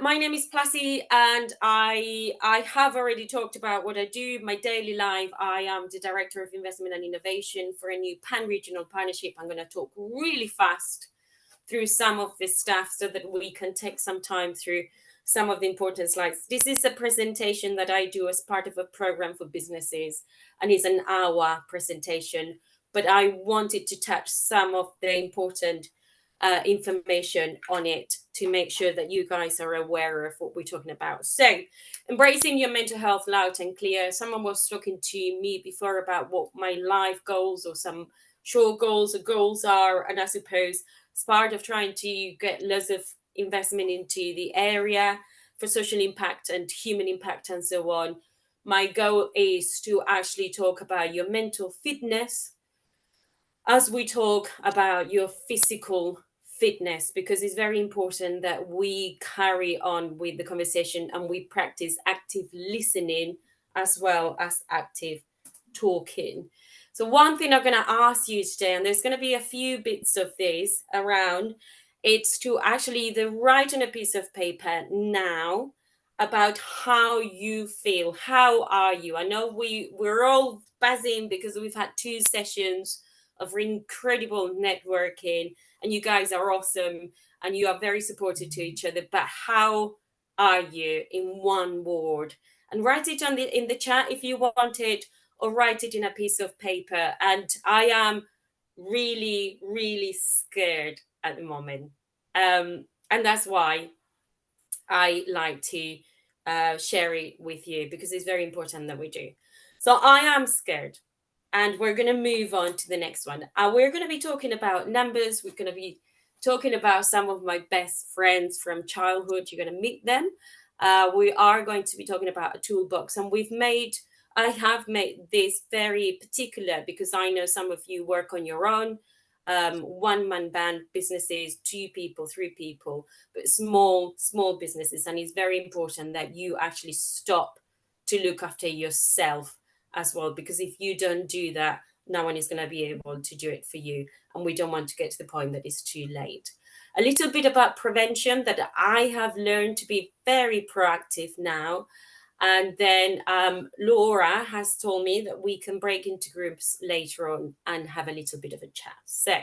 my name is Placi, and I have already talked about what I do, my daily life. I am the Director of Investment and Innovation for a new pan-regional partnership. I'm going to talk really fast through some of this stuff so that we can take some time through some of the important slides. This is a presentation that I do as part of a program for businesses, and it's an hour presentation, but I wanted to touch some of the important information on it to make sure that you guys are aware of what we're talking about. So, embracing your mental health loud and clear. Someone was talking to me before about what my life goals or some short goals or goals are, and I suppose it's part of trying to get lots of investment into the area for social impact and human impact and so on. My goal is to actually talk about your mental fitness as we talk about your physical fitness, because it's very important that we carry on with the conversation and we practice active listening as well as active talking. So one thing I'm going to ask you today, and there's going to be a few bits of this around, it's to actually either write on a piece of paper now about how you feel. How are you? I know we're all buzzing because we've had 2 sessions of incredible networking, and you guys are awesome and you are very supportive to each other. But how are you in one word? And write it in the chat if you want it, or write it in a piece of paper. And I am really, really scared at the moment. And that's why I like to share it with you, because it's very important that we do. So I am scared. And we're going to move on to the next one. We're going to be talking about numbers. We're going to be talking about some of my best friends from childhood. You're going to meet them. We are going to be talking about a toolbox. And I have made this very particular because I know some of you work on your own. One-man band businesses, 2 people, 3 people, but small businesses. And it's very important that you actually stop to look after yourself as well, because if you don't do that, no one is going to be able to do it for you, and we don't want to get to the point that it's too late. A little bit about prevention, that I have learned to be very proactive now. And then Laura has told me that we can break into groups later on and have a little bit of a chat. So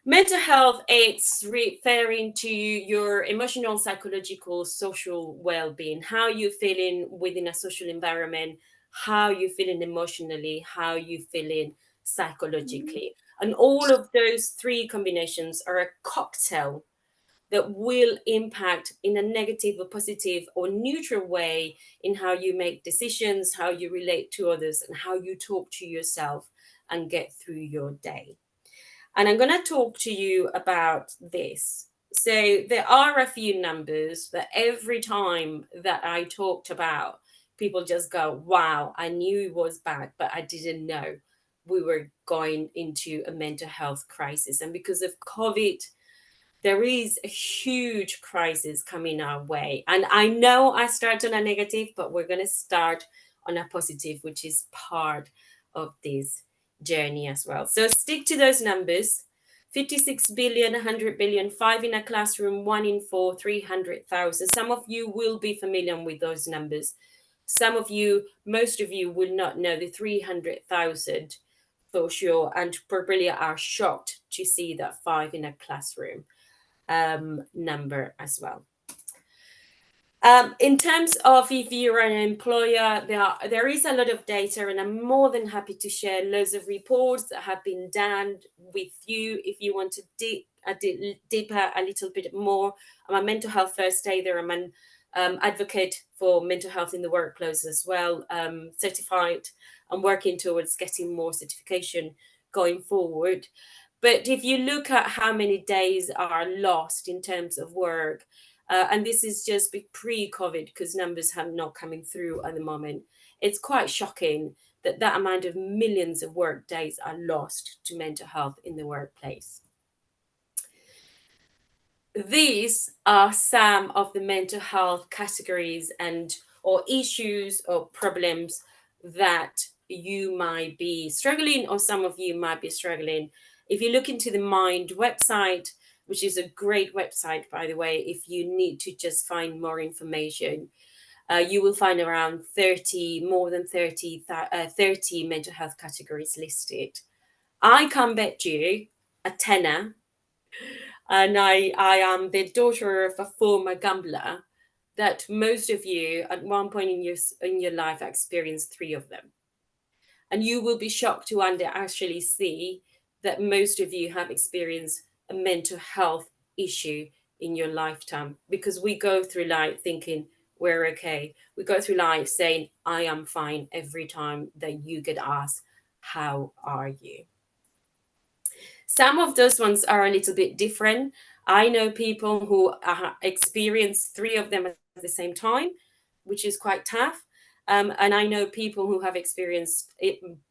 mental health, it's referring to your emotional, psychological, social well-being, how you're feeling within a social environment, how you're feeling emotionally, how you're feeling psychologically. And all of those 3 combinations are a cocktail that will impact in a negative or positive or neutral way in how you make decisions, how you relate to others, and how you talk to yourself and get through your day. And I'm going to talk to you about this. So there are a few numbers that every time that I talked about, people just go, wow, I knew it was bad, but I didn't know we were going into a mental health crisis. And because of COVID, there is a huge crisis coming our way. And I know I start on a negative, but we're going to start on a positive, which is part of this journey as well. So stick to those numbers. 56 billion, 100 billion, 5 in a classroom, 1 in 4, 300,000. Some of you will be familiar with those numbers. Some of you, most of you will not know the 300,000 for sure, and probably are shocked to see that 5 in a classroom number as well. In terms of if you're an employer, there is a lot of data, and I'm more than happy to share loads of reports that have been done with you if you want to dig deeper a little bit more. I'm a mental health first aider. I'm an advocate for mental health in the workplace as well, certified. I'm working towards getting more certification going forward. But if you look at how many days are lost in terms of work, and this is just pre-COVID, because numbers have not coming through at the moment, it's quite shocking that that amount of millions of work days are lost to mental health in the workplace. These are some of the mental health categories or issues or problems that you might be struggling, or some of you might be struggling. If you look into the Mind website, which is a great website, by the way, if you need to just find more information. You will find around 30, more than 30 mental health categories listed. I can bet you a tenner, and I am the daughter of a former gambler, that most of you at one point in your life experienced 3 of them. And you will be shocked to actually see that most of you have experienced a mental health issue in your lifetime, because we go through life thinking we're okay. We go through life saying, I am fine, every time that you get asked, how are you? Some of those ones are a little bit different. I know people who experience 3 of them at the same time, which is quite tough. And I know people who have experienced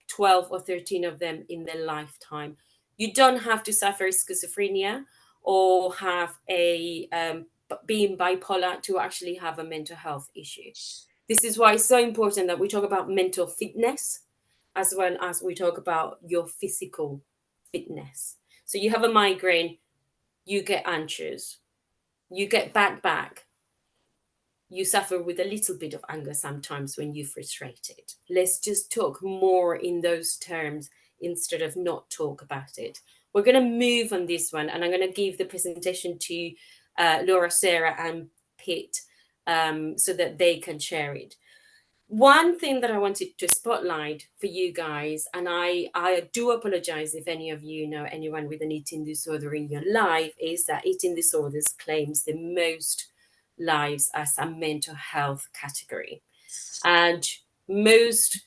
12 or 13 of them in their lifetime. You don't have to suffer schizophrenia or have a being bipolar to actually have a mental health issue. This is why it's so important that we talk about mental fitness as well as we talk about your physical fitness. So you have a migraine, you get anxious, you get back, you suffer with a little bit of anger sometimes when you're frustrated. Let's just talk more in those terms instead of not talk about it. We're going to move on this one, and I'm going to give the presentation to Laura, Sarah, and Pete so that they can share it. One thing that I wanted to spotlight for you guys, and I do apologize if any of you know anyone with an eating disorder in your life, is that eating disorders claims the most lives as a mental health category. And most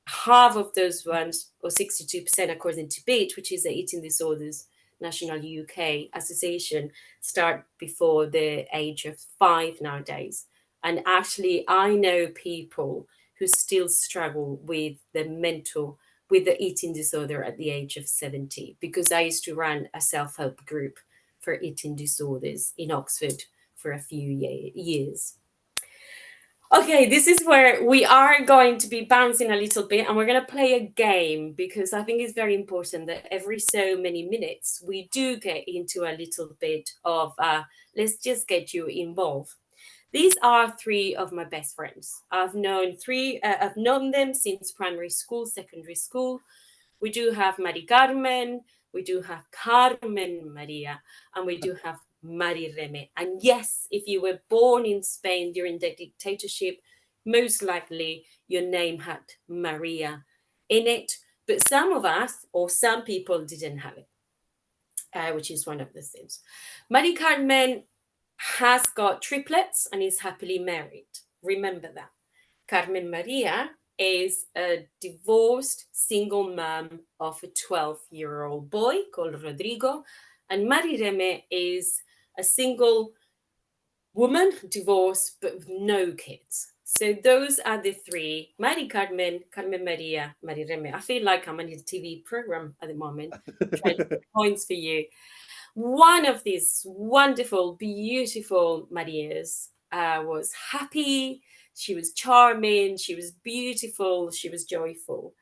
half of those ones, or 62%, according to BEAT, which is the Eating Disorders National UK Association, start before the age of 5 nowadays. And actually, I know people who still struggle with the eating disorder at the age of 70, because I used to run a self-help group for eating disorders in Oxford for a few years. Okay, this is where we are going to be bouncing a little bit, and we're going to play a game, because I think it's very important that every so many minutes we do get into a little bit of let's just get you involved. These are 3 of my best friends. I've known them since primary school, secondary school. We do have Mari Carmen, we do have Carmen Maria, and we do have Mari Reme. And yes, if you were born in Spain during the dictatorship, most likely your name had Maria in it. But some of us, or some people, didn't have it, which is one of the things. Mari Carmen has got triplets and is happily married. Remember that. Carmen Maria is a divorced single mom of a 12-year-old boy called Rodrigo. And Mari Reme is a single woman, divorced, but with no kids. So those are the 3: Mari Carmen, Carmen Maria, Mari Reme. I feel like I'm on a TV program at the moment, trying to get points for you. One of these wonderful, beautiful Marias was happy, she was charming, she was beautiful, she was joyful.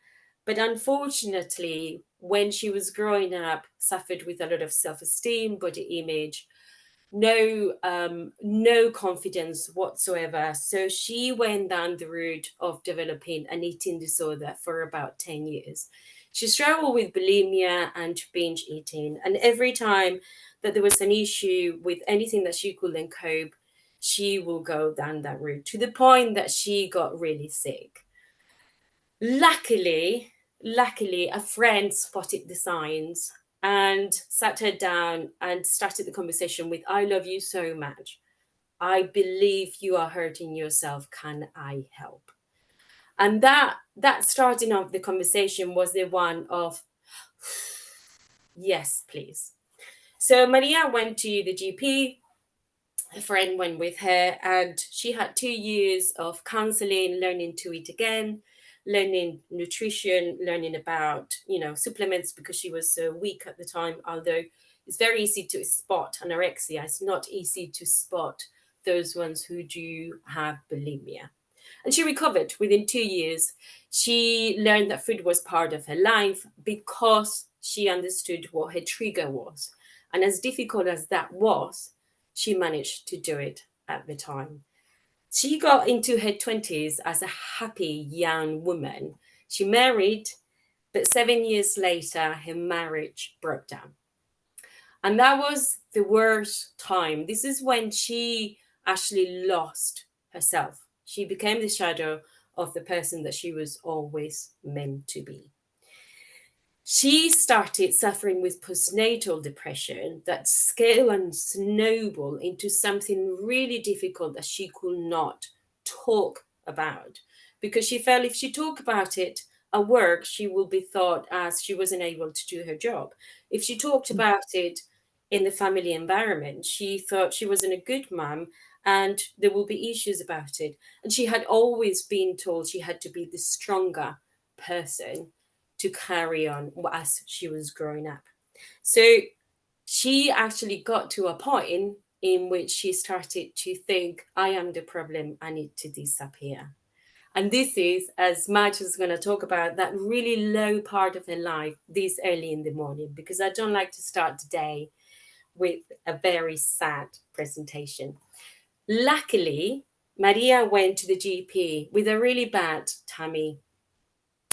But unfortunately, when she was growing up, suffered with a lot of self-esteem, body image, no confidence whatsoever. So she went down the route of developing an eating disorder for about 10 years. She struggled with bulimia and binge eating. And every time that there was an issue with anything that she couldn't cope, she will go down that route, to the point that she got really sick. Luckily, a friend spotted the signs and sat her down and started the conversation with, I love you so much. I believe you are hurting yourself. Can I help? And that starting off the conversation was the one of, yes, please. So Maria went to the GP. A friend went with her, and she had 2 years of counseling, learning to eat again, learning nutrition, learning about, supplements, because she was so weak at the time. Although it's very easy to spot anorexia, it's not easy to spot those ones who do have bulimia. And she recovered within 2 years. She learned that food was part of her life because she understood what her trigger was. And as difficult as that was, she managed to do it at the time. She got into her 20s as a happy young woman. She married, but 7 years later, her marriage broke down. And that was the worst time. This is when she actually lost herself. She became the shadow of the person that she was always meant to be. She started suffering with postnatal depression that scaled and snowballed into something really difficult that she could not talk about, because she felt if she talked about it at work, she will be thought as she wasn't able to do her job. If she talked about it in the family environment, she thought she wasn't a good mom and there will be issues about it. And she had always been told she had to be the stronger person to carry on as she was growing up. So she actually got to a point in which she started to think, I am the problem, I need to disappear. And this is, as much as going to talk about that really low part of her life this early in the morning, because I don't like to start the day with a very sad presentation. Luckily, Maria went to the GP with a really bad tummy.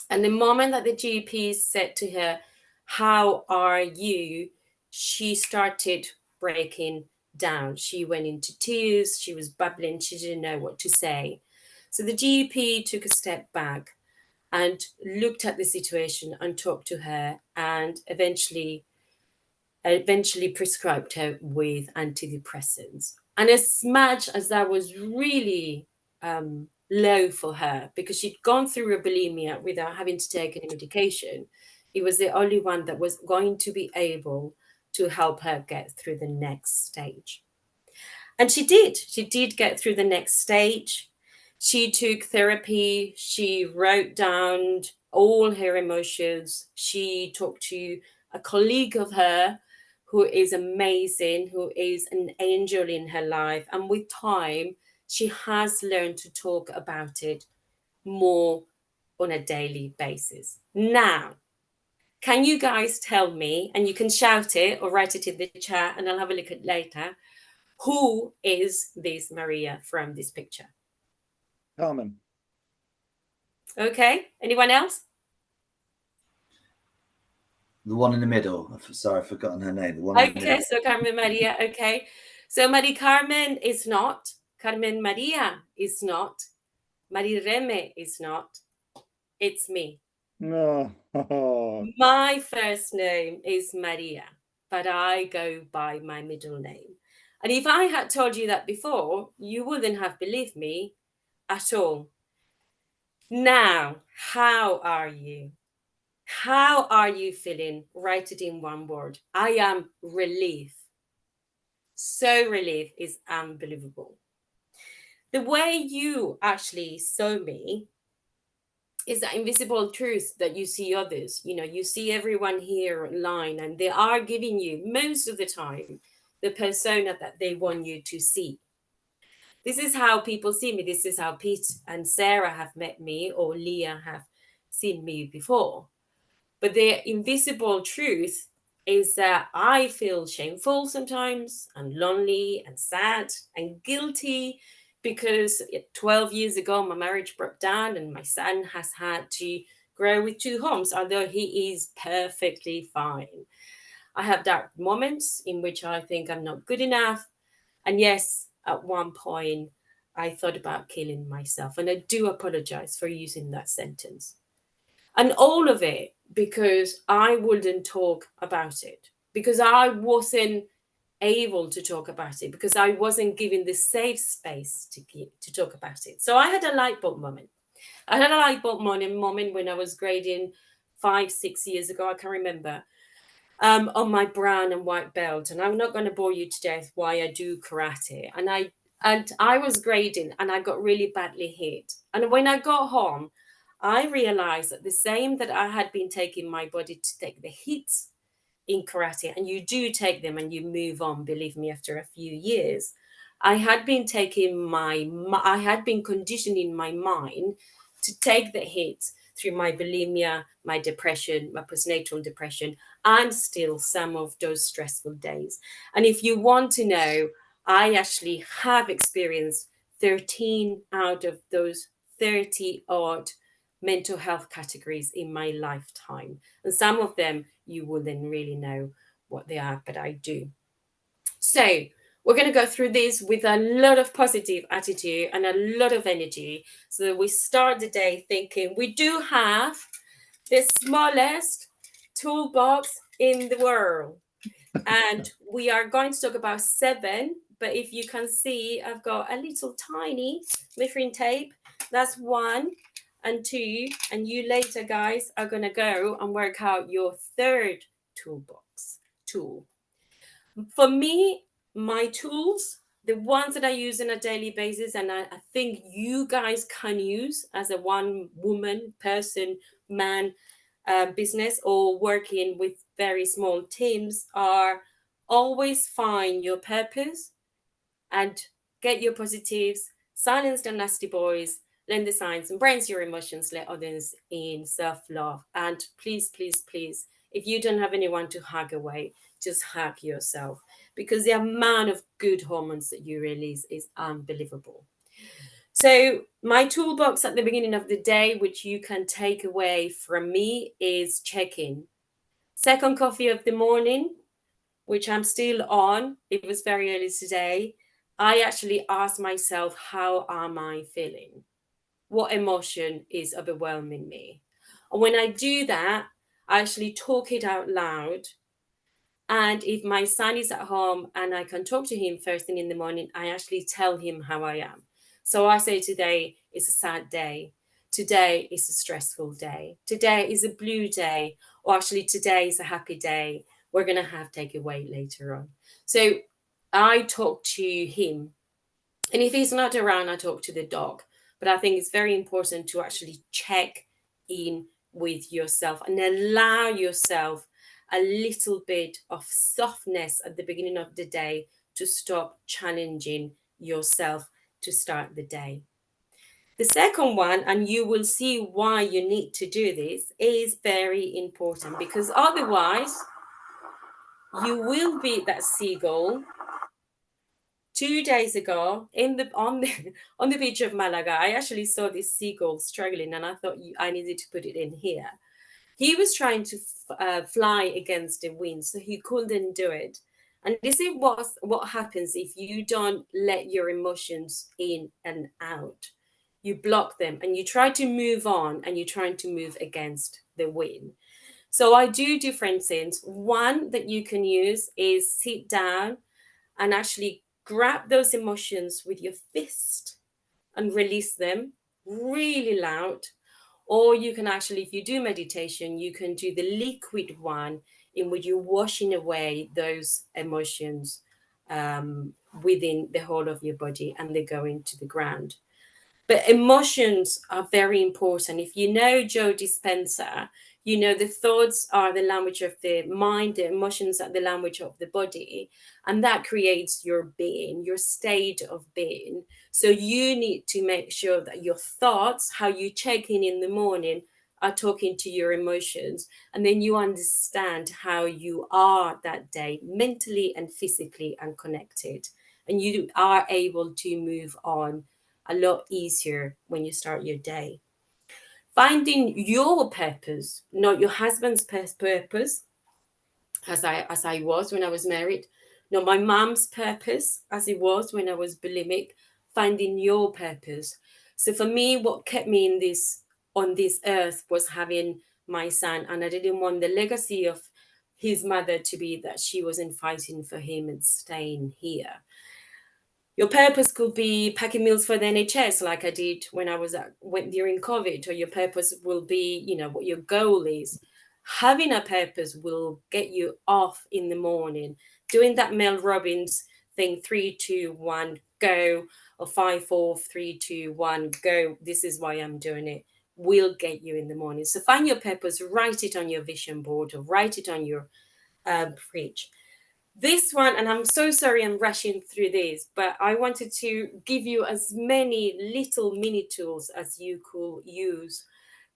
And the moment that the GP said to her, how are you? She started breaking down. She went into tears. She was babbling. She didn't know what to say. So the GP took a step back and looked at the situation and talked to her, and eventually prescribed her with antidepressants. And as much as that was really low for her, because she'd gone through a bulimia without having to take any medication, it was the only one that was going to be able to help her get through the next stage. And she did. She did get through the next stage. She took therapy. She wrote down all her emotions. She talked to a colleague of her who is amazing, who is an angel in her life. And with time, she has learned to talk about it more on a daily basis. Now, can you guys tell me, and you can shout it or write it in the chat and I'll have a look at it later, who is this Maria from this picture? Carmen. Okay, anyone else? The one in the middle. Sorry, I've forgotten her name. The one in the middle. Okay, so Carmen Maria. Okay, so Maria Carmen is not. Carmen Maria is not. Maria Reme is not. It's me. No. My first name is Maria, but I go by my middle name. And if I had told you that before, you wouldn't have believed me at all. Now, how are you? How are you feeling? Write it in one word. I am relief. So relief is unbelievable. The way you actually saw me is that invisible truth that you see others. You know, you see everyone here online and they are giving you most of the time the persona that they want you to see. This is how people see me. This is how Pete and Sarah have met me, or Leah have seen me before. But the invisible truth is that I feel shameful sometimes and lonely and sad and guilty because 12 years ago, my marriage broke down and my son has had to grow with two homes, although he is perfectly fine. I have dark moments in which I think I'm not good enough. And yes, at one point, I thought about killing myself. And I do apologize for using that sentence. And all of it because I wouldn't talk about it, because I wasn't able to talk about it, because I wasn't given the safe space to talk about it. So I had a light bulb moment. I had a light bulb moment when I was grading 5-6 years ago, I can remember, on my brown and white belt. And I'm not going to bore you to death why I do karate. And I was grading and I got really badly hit. And when I got home, I realized that the same that I had been taking my body to take the hits in karate, and you do take them and you move on, believe me, after a few years, I had been conditioning my mind to take the hits through my bulimia, my depression, my postnatal depression, and still some of those stressful days. And if you want to know, I actually have experienced 13 out of those 30 odd mental health categories in my lifetime. And some of them you wouldn't really know what they are, but I do. So we're going to go through this with a lot of positive attitude and a lot of energy, so that we start the day thinking we do have the smallest toolbox in the world. And we are going to talk about 7, but if you can see, I've got a little tiny measuring tape. That's 1 and 2, and you later, guys, are going to go and work out your 3rd toolbox tool. For me, my tools, the ones that I use on a daily basis, and I think you guys can use as a one woman, person, man, business, or working with very small teams, are always find your purpose and get your positives, silence the nasty boys, learn the signs, embrace your emotions, let others in, self-love. And please, please, please, if you don't have anyone to hug away, just hug yourself, because the amount of good hormones that you release is unbelievable. So my toolbox at the beginning of the day, which you can take away from me, is check-in. Second coffee of the morning, which I'm still on. It was very early today. I actually asked myself, how am I feeling? What emotion is overwhelming me? And when I do that, I actually talk it out loud. And if my son is at home and I can talk to him first thing in the morning, I actually tell him how I am. So I say, today is a sad day. Today is a stressful day. Today is a blue day. Or actually, today is a happy day. We're going to have takeaway later on. So I talk to him. And if he's not around, I talk to the dog. But I think it's very important to actually check in with yourself and allow yourself a little bit of softness at the beginning of the day to stop challenging yourself to start the day. The second one, and you will see why you need to do this, is very important, because otherwise you will be that seagull. 2 days ago, on the beach of Malaga, I actually saw this seagull struggling, and I thought I needed to put it in here. He was trying to fly against the wind, so he couldn't do it. And this is what happens if you don't let your emotions in and out. You block them, and you try to move on, and you're trying to move against the wind. So I do different things. One that you can use is sit down and actually grab those emotions with your fist and release them really loud. Or you can actually, if you do meditation, you can do the liquid one, in which you're washing away those emotions within the whole of your body, and they go into the ground. But emotions are very important. If you know Joe Dispenza, you know the thoughts are the language of the mind, the emotions are the language of the body, and that creates your being, your state of being. So you need to make sure that your thoughts, how you check in the morning, are talking to your emotions, and then you understand how you are that day, mentally and physically and connected, and you are able to move on a lot easier when you start your day. Finding your purpose, not your husband's purpose, as I was when I was married, not my mom's purpose, as it was when I was bulimic. Finding your purpose. So for me, what kept me on this earth was having my son, and I didn't want the legacy of his mother to be that she wasn't fighting for him and staying here. Your purpose could be packing meals for the NHS, like I did when I went during COVID, or your purpose will be, what your goal is. Having a purpose will get you off in the morning, doing that Mel Robbins thing, 3, 2, 1, go, or 5, 4, 3, 2, 1, go. This is why I'm doing it. Will get you in the morning. So find your purpose, write it on your vision board, or write it on your fridge. This one, and I'm so sorry I'm rushing through this, but I wanted to give you as many little mini tools as you could use.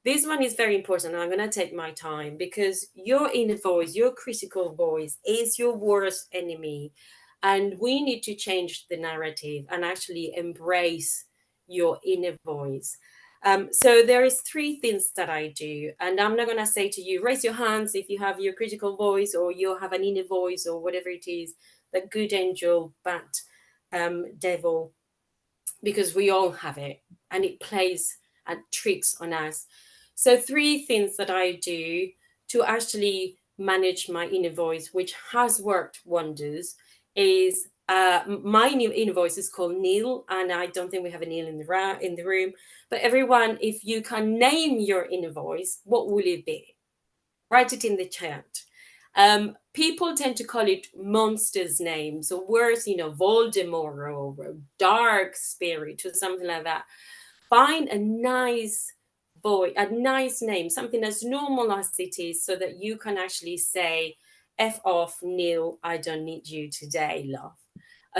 This one is very important. I'm going to take my time because your inner voice, your critical voice, is your worst enemy. And we need to change the narrative and actually embrace your inner voice. So there is 3 things that I do, and I'm not going to say to you, raise your hands if you have your critical voice or you have an inner voice or whatever it is, the good angel, bad devil, because we all have it and it plays and tricks on us. So 3 things that I do to actually manage my inner voice, which has worked wonders, is my new inner voice is called Neil, and I don't think we have a Neil in the room. But everyone, if you can name your inner voice, what will it be? Write it in the chat. People tend to call it monsters' names or worse, Voldemort or dark spirit or something like that. Find a nice boy, a nice name, something as normal as it is, so that you can actually say, F off, Neil, I don't need you today, love.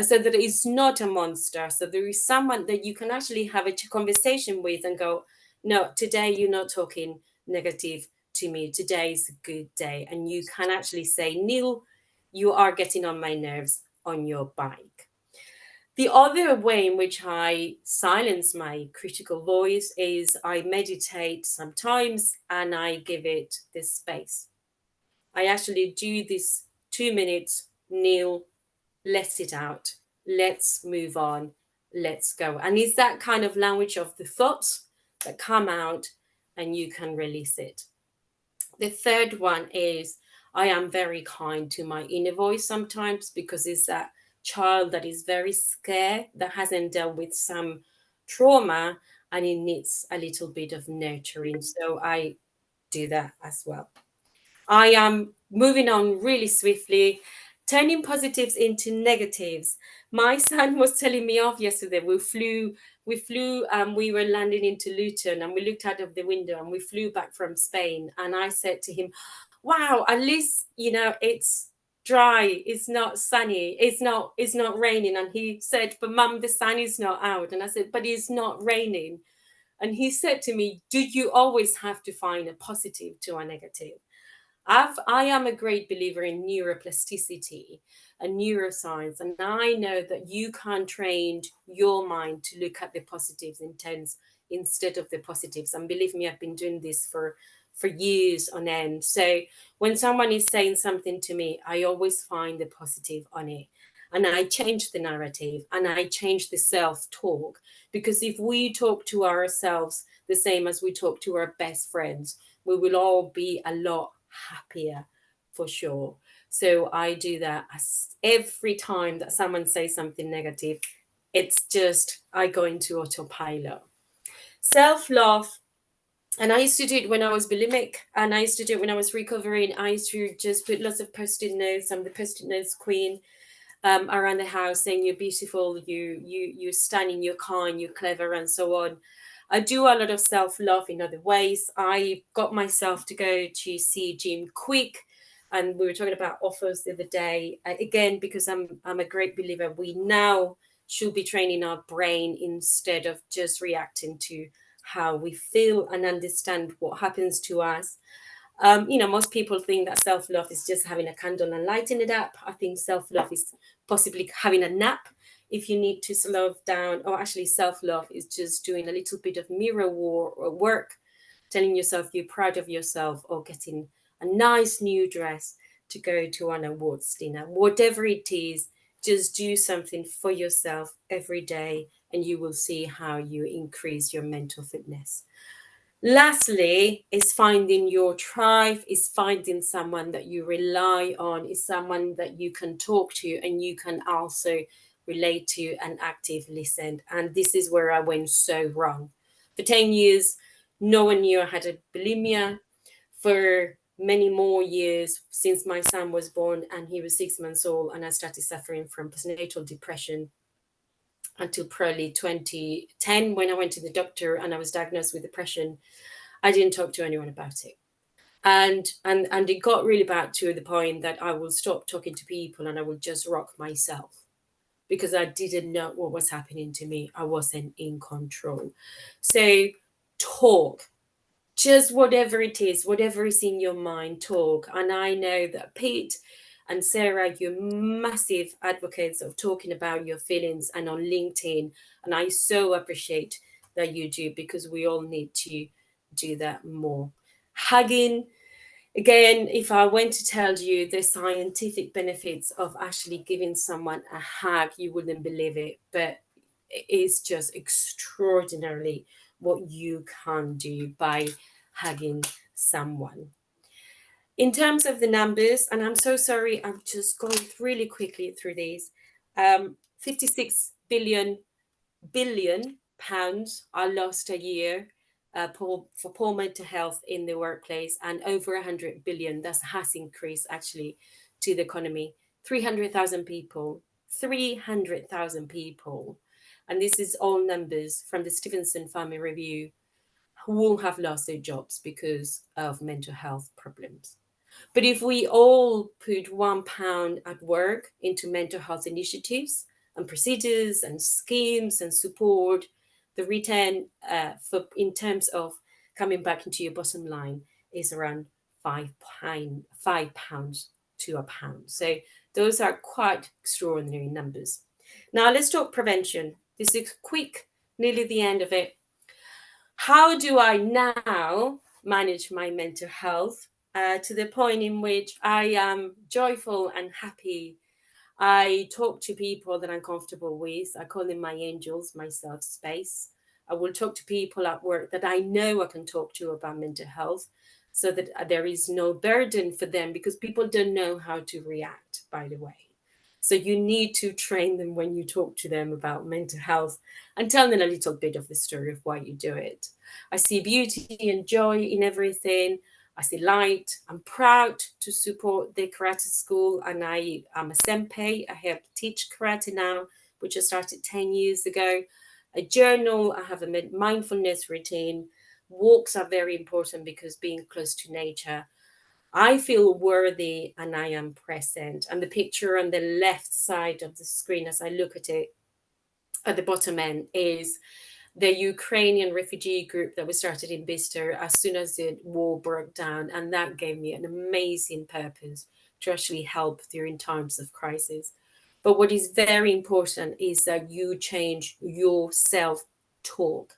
So that it's not a monster. So there is someone that you can actually have a conversation with and go, no, today you're not talking negative to me. Today is a good day. And you can actually say, Neil, you are getting on my nerves on your bike. The other way in which I silence my critical voice is I meditate sometimes and I give it this space. I actually do this 2 minutes, Neil, let it out. Let's move on. Let's go. And it's that kind of language of the thoughts that come out and you can release it. The third one is I am very kind to my inner voice sometimes, because it's that child that is very scared, that hasn't dealt with some trauma, and it needs a little bit of nurturing. So I do that as well. I am moving on really swiftly, turning positives into negatives. My son was telling me off yesterday. We were landing into Luton and we looked out of the window and we flew back from Spain. And I said to him, wow, at least, it's dry. It's not sunny. It's not raining. And he said, but Mum, the sun is not out. And I said, but it's not raining. And he said to me, do you always have to find a positive to a negative? I am a great believer in neuroplasticity and neuroscience, and I know that you can train your mind to look at the positives instead of the positives. And believe me, I've been doing this for years on end. So when someone is saying something to me, I always find the positive on it. And I change the narrative and I change the self-talk, because if we talk to ourselves the same as we talk to our best friends, we will all be a lot happier for sure. So I do that every time that someone says something negative. It's just I go into autopilot. Self-love. And I used to do it when I was bulimic, and I used to do it when I was recovering. I used to just put lots of post-it notes. I'm the post-it notes queen. Around the house, saying you're beautiful, you're stunning, you're kind, you're clever, and so on. I do a lot of self-love in other ways. I got myself to go to see Jim Quick, and we were talking about offers the other day. Again, because I'm a great believer, we now should be training our brain instead of just reacting to how we feel and understand what happens to us. Most people think that self-love is just having a candle and lighting it up. I think self-love is possibly having a nap if you need to slow down, or actually self-love is just doing a little bit of mirror work, telling yourself you're proud of yourself, or getting a nice new dress to go to an awards dinner. Whatever it is, just do something for yourself every day and you will see how you increase your mental fitness. Lastly, is finding your tribe, is finding someone that you rely on, is someone that you can talk to and you can also relate to and active listen. And this is where I went so wrong. For 10 years, no one knew I had a bulimia. For many more years, since my son was born and he was 6 months old, and I started suffering from postnatal depression until probably 2010, when I went to the doctor and I was diagnosed with depression. I didn't talk to anyone about it. And it got really bad to the point that I will stop talking to people and I will just rock myself, because I didn't know what was happening to me. I wasn't in control. So talk. just whatever it is, whatever is in your mind, talk. And I know that Pete and Sarah, you're massive advocates of talking about your feelings and on LinkedIn. And I so appreciate that you do, because we all need to do that more. Hugging, again, if I went to tell you the scientific benefits of actually giving someone a hug, you wouldn't believe it. But it is just extraordinarily what you can do by hugging someone. In terms of the numbers, and I'm so sorry, I'm just going really quickly through these. 56 billion pounds are lost a year for poor mental health in the workplace, and over 100 billion that has increased actually to the economy. 300,000 people, 300,000 people, and this is all numbers from the Stevenson Family Review, who will have lost their jobs because of mental health problems. But if we all put £1 at work into mental health initiatives and procedures and schemes and support, the return for in terms of coming back into your bottom line is around £5 to £1. So those are quite extraordinary numbers. Now let's talk prevention. This is quick, nearly the end of it. How do I now manage my mental health to the point in which I am joyful and happy? I talk to people that I'm comfortable with. I call them my angels, my safe space. I will talk to people at work that I know I can talk to about mental health, so that there is no burden for them, because people don't know how to react, by the way. So you need to train them when you talk to them about mental health, and tell them a little bit of the story of why you do it. I see beauty and joy in everything. I see light. I'm proud to support the karate school, and I am a senpai. I help teach karate now, which I started 10 years ago. I journal. I have a mindfulness routine. Walks are very important, because being close to nature, I feel worthy and I am present. And the picture on the left side of the screen, as I look at it at the bottom end, is the Ukrainian refugee group that was started in Bicester as soon as the war broke down. And that gave me an amazing purpose to actually help during times of crisis. But what is very important is that you change your self-talk.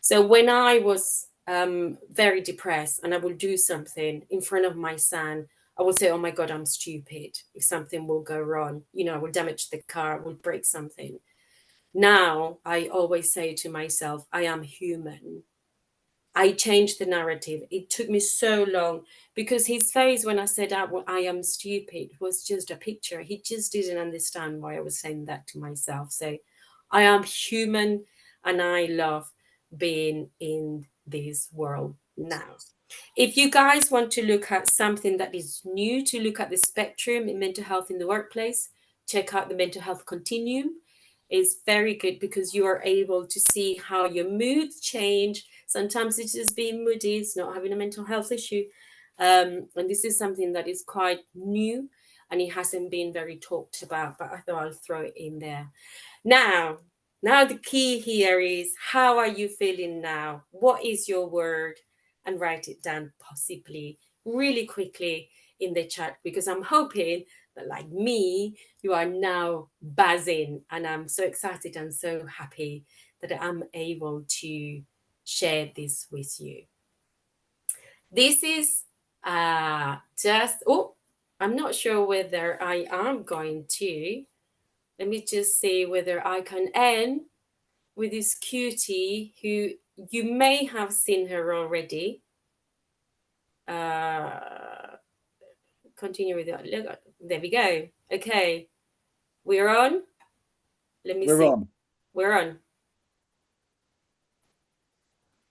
So when I was very depressed and I would do something in front of my son, I would say, oh my God, I'm stupid. If something will go wrong, I will damage the car, I will break something. Now I always say to myself, I am human. I changed the narrative. It took me so long, because his face when I said I am stupid was just a picture. He just didn't understand why I was saying that to myself. So I am human, and I love being in this world now. If you guys want to look at something that is new, to look at the spectrum in mental health in the workplace, check out the Mental Health Continuum. It's very good, because you are able to see how your moods change. Sometimes it's just being moody, it's not having a mental health issue. And this is something that is quite new, and it hasn't been very talked about, but I thought I'll throw it in there. Now the key here is, how are you feeling now? What is your word? And write it down, possibly really quickly in the chat, because I'm hoping that, like me, you are now buzzing, and I'm so excited and so happy that I'm able to share this with you. This is I'm not sure whether I am going to. Let me just see whether I can end with this cutie, who you may have seen her already. Continue with it. Look, there we go. Okay, we're on. Let me see. We're on.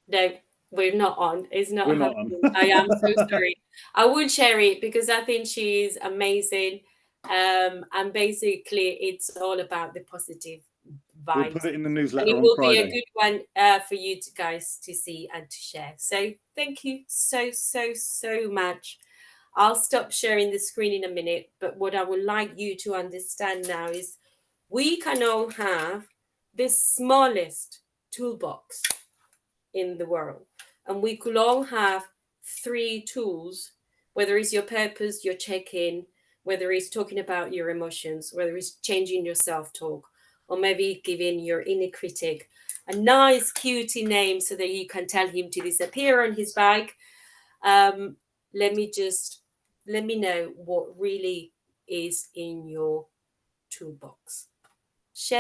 No, we're not on. It's not happening. I am so sorry. I would share it, because I think she's amazing. And basically, it's all about the positive vibes. We'll put it in the newsletter and it on will Friday. be a good one for you guys to see and to share. So thank you so much. I'll stop sharing the screen in a minute, but what I would like you to understand now is, we can all have the smallest toolbox in the world. and we could all have 3 tools, whether it's your purpose, your check-in, whether it's talking about your emotions, whether it's changing your self-talk, or maybe giving your inner critic a nice cutie name so that you can tell him to disappear on his bike. Let me know what really is in your toolbox.